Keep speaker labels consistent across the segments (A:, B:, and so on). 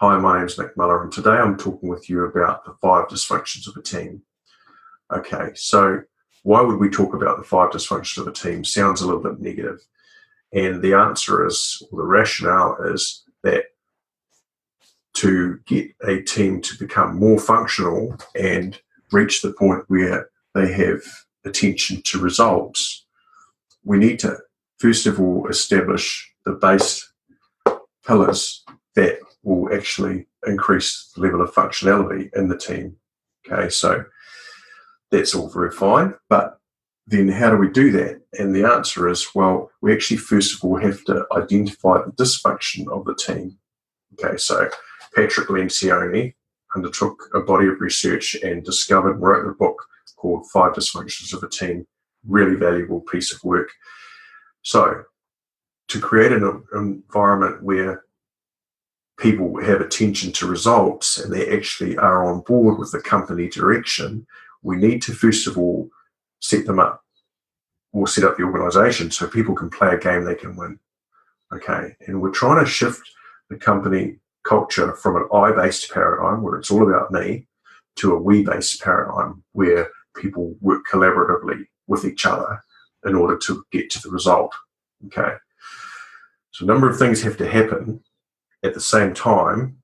A: Hi, my name's Nick Miller, and today I'm talking with you about the five dysfunctions of a team. Okay, so why would we talk about the five dysfunctions of a team? Sounds a little bit negative. And the answer is, or the rationale is that to get a team to become more functional and reach the point where they have attention to results, we need to, first of all, establish the base pillars that will actually increase the level of functionality in the team. Okay, so that's all very fine, but then how do we do that? And the answer is, well, we actually first of all have to identify the dysfunction of the team. Okay, so Patrick Lencioni undertook a body of research and discovered and wrote a book called Five Dysfunctions of a Team. Really valuable piece of work. So to create an environment where people have attention to results and they actually are on board with the company direction, we need to first of all set them up or set up the organization so people can play a game they can win. Okay, and we're trying to shift the company culture from an I-based paradigm where it's all about me to a we-based paradigm where people work collaboratively with each other in order to get to the result. Okay, so a number of things have to happen at the same time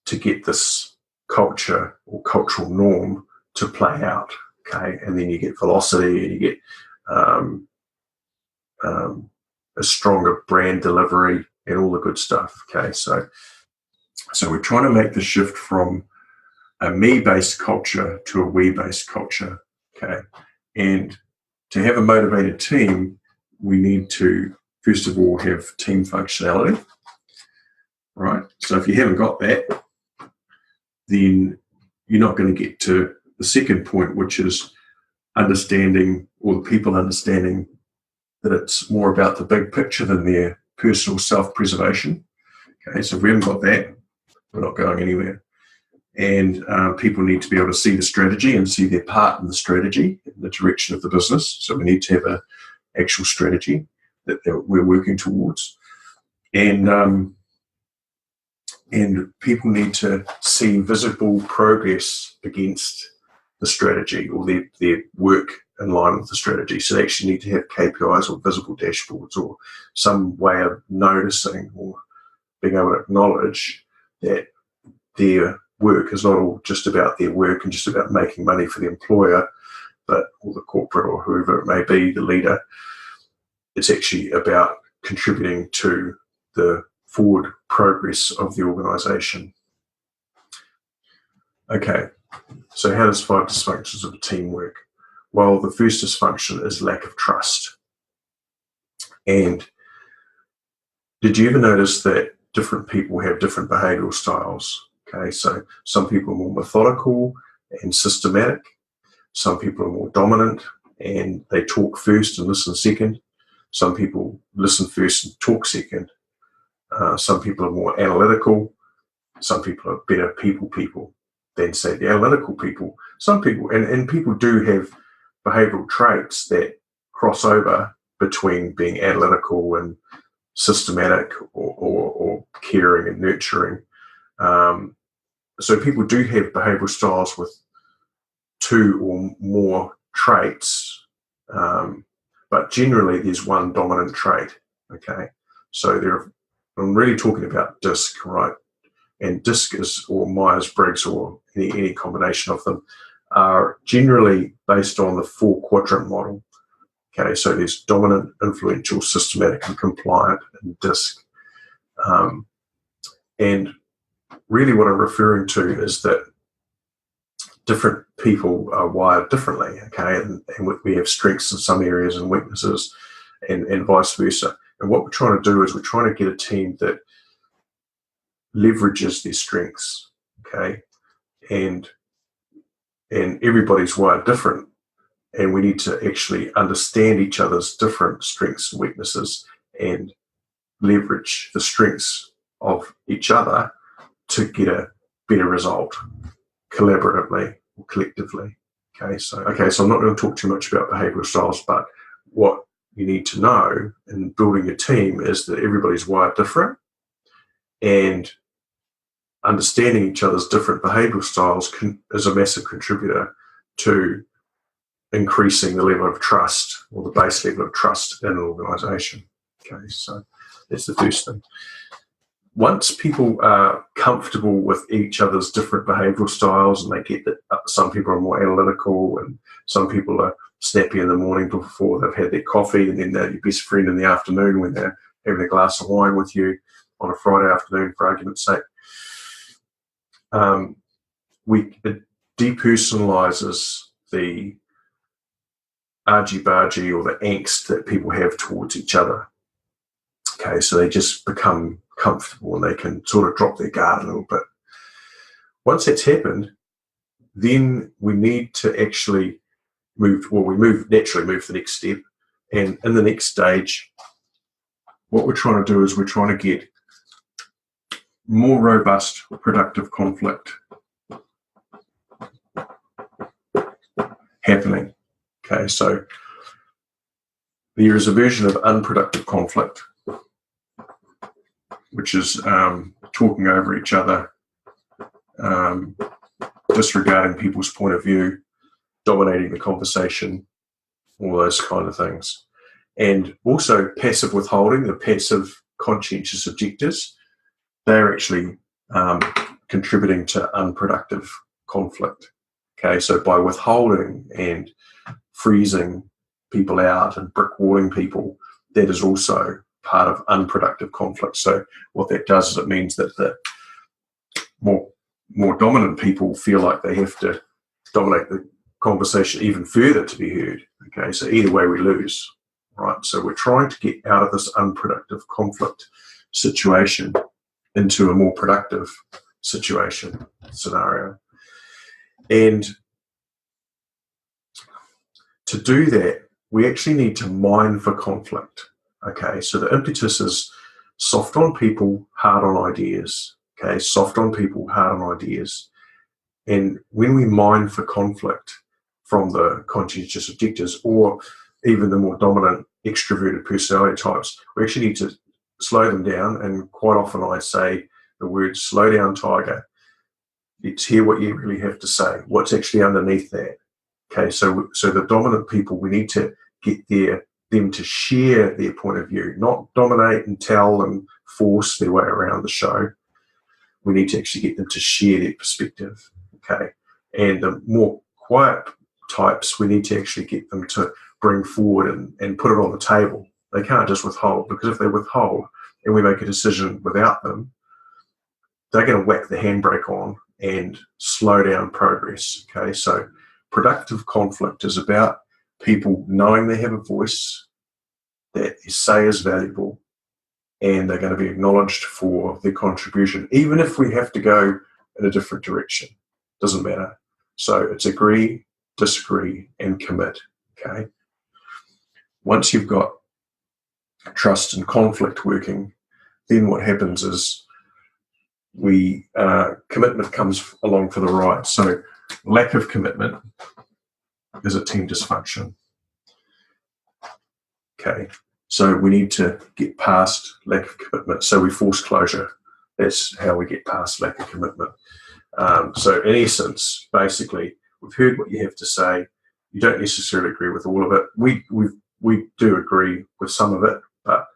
A: to get this culture or cultural norm to play out. Okay, and then you get velocity and you get a stronger brand delivery and all the good stuff. Okay, so we're trying to make the shift from a me-based culture to a we-based culture. Okay, and to have a motivated team, we need to first of all have team functionality. Right. So if you haven't got that, then you're not going to get to the second point, which is understanding, or the people understanding, that it's more about the big picture than their personal self-preservation. Okay, so if we haven't got that, we're not going anywhere. And people need to be able to see the strategy and see their part in the strategy, in the direction of the business. So we need to have an actual strategy that we're working towards. And people need to see visible progress against the strategy or their work in line with the strategy. So they actually need to have KPIs or visible dashboards or some way of noticing or being able to acknowledge that their work is not all just about their work and just about making money for the employer, but or the corporate or whoever it may be, the leader. It's actually about contributing to the forward progress of the organization. Okay, so how does five dysfunctions of a team work? Well, the first dysfunction is lack of trust. And did you ever notice that different people have different behavioral styles? Okay, so some people are more methodical and systematic. Some people are more dominant and they talk first and listen second. Some people listen first and talk second. Some people are more analytical. Some people are better people than, say, the analytical people. Some people, and people do have behavioral traits that cross over between being analytical and systematic or caring and nurturing. So people do have behavioral styles with two or more traits, but generally there's one dominant trait. Okay, so I'm really talking about DISC, right? And DISC is, or Myers-Briggs, or any combination of them, are generally based on the 4-quadrant model. Okay, so there's dominant, influential, systematic, and compliant in DISC. And really what I'm referring to is that different people are wired differently, okay, and we have strengths in some areas and weaknesses, and vice versa. And what we're trying to do is we're trying to get a team that leverages their strengths, okay, and everybody's wired different, and we need to actually understand each other's different strengths and weaknesses and leverage the strengths of each other to get a better result collaboratively or collectively. Okay, so I'm not going to talk too much about behavioral styles, but what you need to know in building a team is that everybody's wired different, and understanding each other's different behavioural styles is a massive contributor to increasing the level of trust, or the base level of trust in an organisation. Okay, so that's the first thing. Once people are comfortable with each other's different behavioural styles, and they get that some people are more analytical and some people are snappy in the morning before they've had their coffee, and then they're your best friend in the afternoon when they're having a glass of wine with you on a Friday afternoon, for argument's sake. It depersonalises the argy-bargy or the angst that people have towards each other. Okay, so they just become comfortable and they can sort of drop their guard a little bit. Once that's happened, then we need to actually naturally move to the next step. And in the next stage, what we're trying to do is we're trying to get more robust, productive conflict happening. Okay, so there is a version of unproductive conflict, which is talking over each other, disregarding people's point of view, dominating the conversation, all those kind of things. And also passive withholding, the passive conscientious objectors, they're actually contributing to unproductive conflict. Okay, so by withholding and freezing people out and brick-walling people, that is also part of unproductive conflict. So what that does is it means that the more dominant people feel like they have to dominate the conversation even further to be heard. Okay, so either way we lose, right? So we're trying to get out of this unproductive conflict situation into a more productive scenario. And to do that, we actually need to mine for conflict. Okay, so the impetus is soft on people, hard on ideas. Okay, soft on people, hard on ideas. And when we mine for conflict from the conscientious objectors or even the more dominant extroverted personality types, we actually need to slow them down. And quite often I say the word slow down, tiger. Let's hear what you really have to say. What's actually underneath that? Okay, so the dominant people, we need to get them to share their point of view, not dominate and tell and force their way around the show. We need to actually get them to share their perspective. Okay, and the more quiet types, we need to actually get them to bring forward and put it on the table. They can't just withhold, because if they withhold and we make a decision without them, they're going to whack the handbrake on and slow down progress. Okay, so productive conflict is about people knowing they have a voice, that their say is valuable, and they're going to be acknowledged for their contribution, even if we have to go in a different direction. Doesn't matter. So it's agree, disagree, and commit. Okay. Once you've got trust and conflict working, then what happens is commitment comes along for the ride. So lack of commitment is a team dysfunction. Okay, so we need to get past lack of commitment. So we force closure. That's how we get past lack of commitment. So in essence, basically, we've heard what you have to say. You don't necessarily agree with all of it. We do agree with some of it, but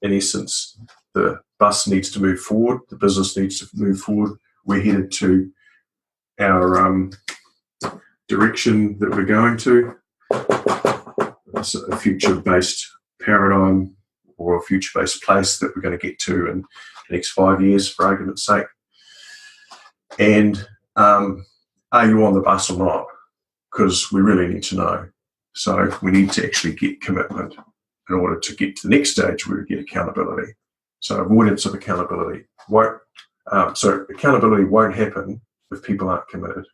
A: in essence, the bus needs to move forward. The business needs to move forward. We're headed to our direction that we're going to. It's a future-based paradigm or a future-based place that we're going to get to in the next 5 years, for argument's sake. And are you on the bus or not? Because we really need to know. So we need to actually get commitment in order to get to the next stage where we get accountability. So avoidance of accountability won't. So accountability won't happen if people aren't committed.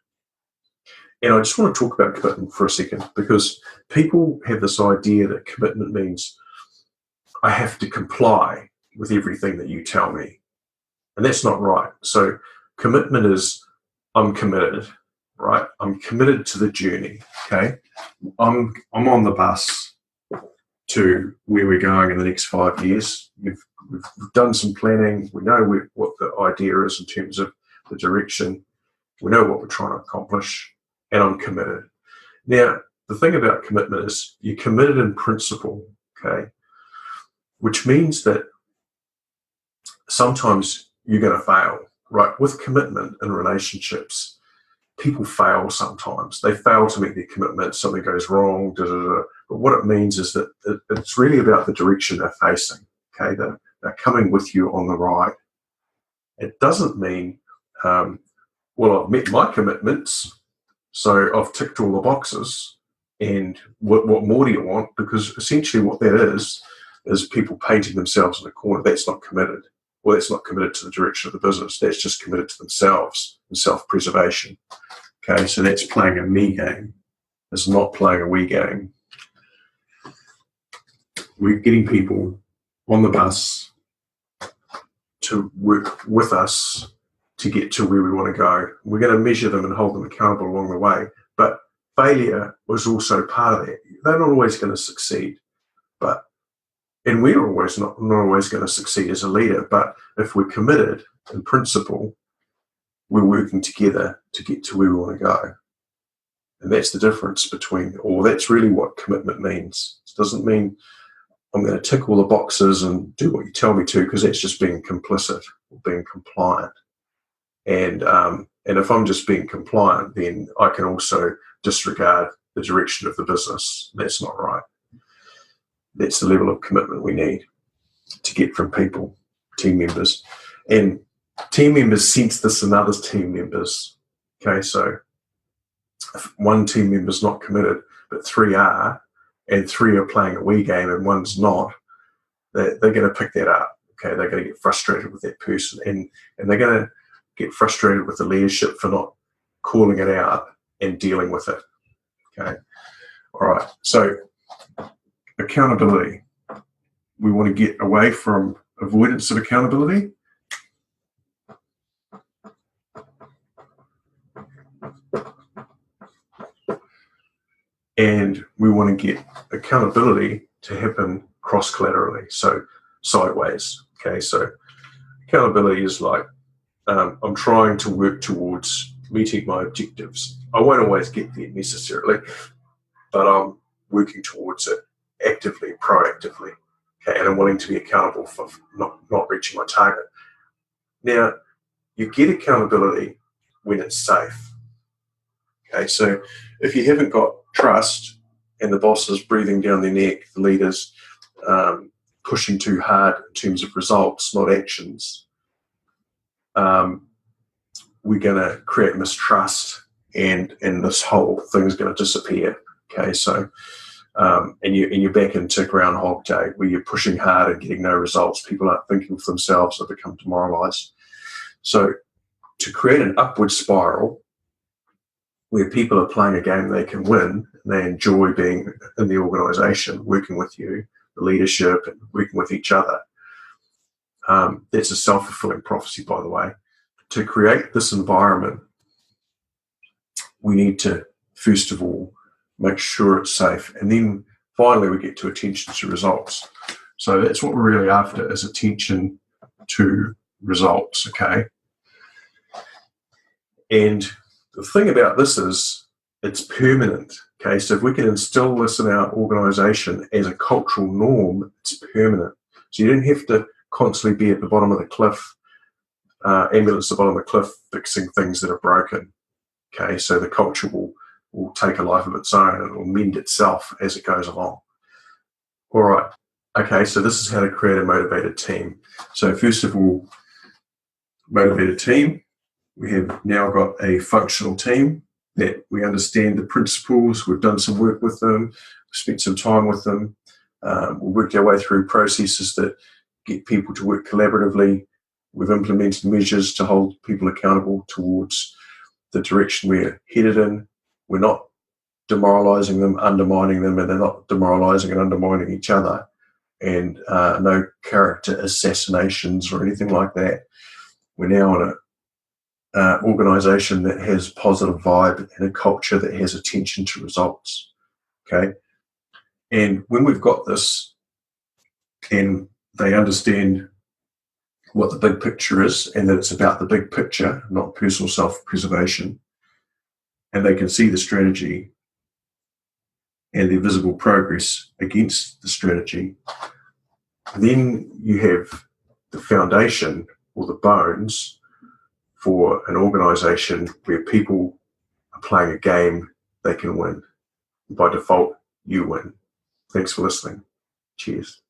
A: And I just want to talk about commitment for a second, because people have this idea that commitment means I have to comply with everything that you tell me. And that's not right. So commitment is I'm committed, right? I'm committed to the journey, okay? I'm on the bus to where we're going in the next 5 years. We've done some planning. We know what the idea is in terms of the direction, we know what we're trying to accomplish, and I'm committed. Now, the thing about commitment is you're committed in principle, okay? Which means that sometimes you're going to fail, right? With commitment in relationships, people fail sometimes. They fail to meet their commitment, something goes wrong, But what it means is that it's really about the direction they're facing, okay? They're coming with you on the ride. It doesn't mean, well, I've met my commitments, so I've ticked all the boxes, and what more do you want? Because essentially what that is people painting themselves in a corner. That's not committed. Well, that's not committed to the direction of the business. That's just committed to themselves and self-preservation. Okay, so that's playing a me game. It's not playing a we game. We're getting people on the bus to work with us to get to where we want to go. We're going to measure them and hold them accountable along the way. But failure was also part of that. They're not always going to succeed, and we're always not always going to succeed as a leader. But if we're committed in principle, we're working together to get to where we want to go. And that's the difference between, or that's really what commitment means. It doesn't mean I'm going to tick all the boxes and do what you tell me to, because that's just being complicit or being compliant. And if I'm just being compliant, then I can also disregard the direction of the business. That's not right. That's the level of commitment we need to get from people, team members. And team members sense this in other team members. Okay, so if one team member's not committed, but three are, and three are playing a we game and one's not, they're going to pick that up. Okay, they're going to get frustrated with that person, and they're going to get frustrated with the leadership for not calling it out and dealing with it. Okay, all right, so accountability. We want to get away from avoidance of accountability. And we want to get accountability to happen cross-collaterally, so sideways. Okay, so accountability is like, I'm trying to work towards meeting my objectives. I won't always get there necessarily, but I'm working towards it actively, proactively. Okay, and I'm willing to be accountable for not reaching my target. Now, you get accountability when it's safe. Okay, so if you haven't got trust and the boss is breathing down their neck, the leader's pushing too hard in terms of results, not actions, we're going to create mistrust, and this whole thing is going to disappear. Okay, so and you're back into Groundhog Day, where you're pushing hard and getting no results. People aren't thinking for themselves; they become demoralised. So to create an upward spiral where people are playing a game they can win, and they enjoy being in the organisation, working with you, the leadership, and working with each other. That's a self-fulfilling prophecy, by the way. To create this environment, we need to, first of all, make sure it's safe. And then finally, we get to attention to results. So that's what we're really after, is attention to results, okay? And the thing about this is it's permanent, okay? So if we can instill this in our organisation as a cultural norm, it's permanent. So you don't have to constantly be at the bottom of the cliff, ambulance at the bottom of the cliff, fixing things that are broken, okay? So the culture will take a life of its own, and it will mend itself as it goes along. All right, okay, so this is how to create a motivated team. So first of all, motivated team. We have now got a functional team that we understand the principles. We've done some work with them. We've spent some time with them. We've worked our way through processes that get people to work collaboratively. We've implemented measures to hold people accountable towards the direction we're headed in. We're not demoralising them, undermining them, and they're not demoralising and undermining each other. And no character assassinations or anything like that. We're now in an organisation that has positive vibe and a culture that has attention to results. Okay, and when we've got this, and they understand what the big picture is, and that it's about the big picture, not personal self-preservation, and they can see the strategy and their visible progress against the strategy, then you have the foundation or the bones for an organization where people are playing a game they can win. By default, you win. Thanks for listening. Cheers.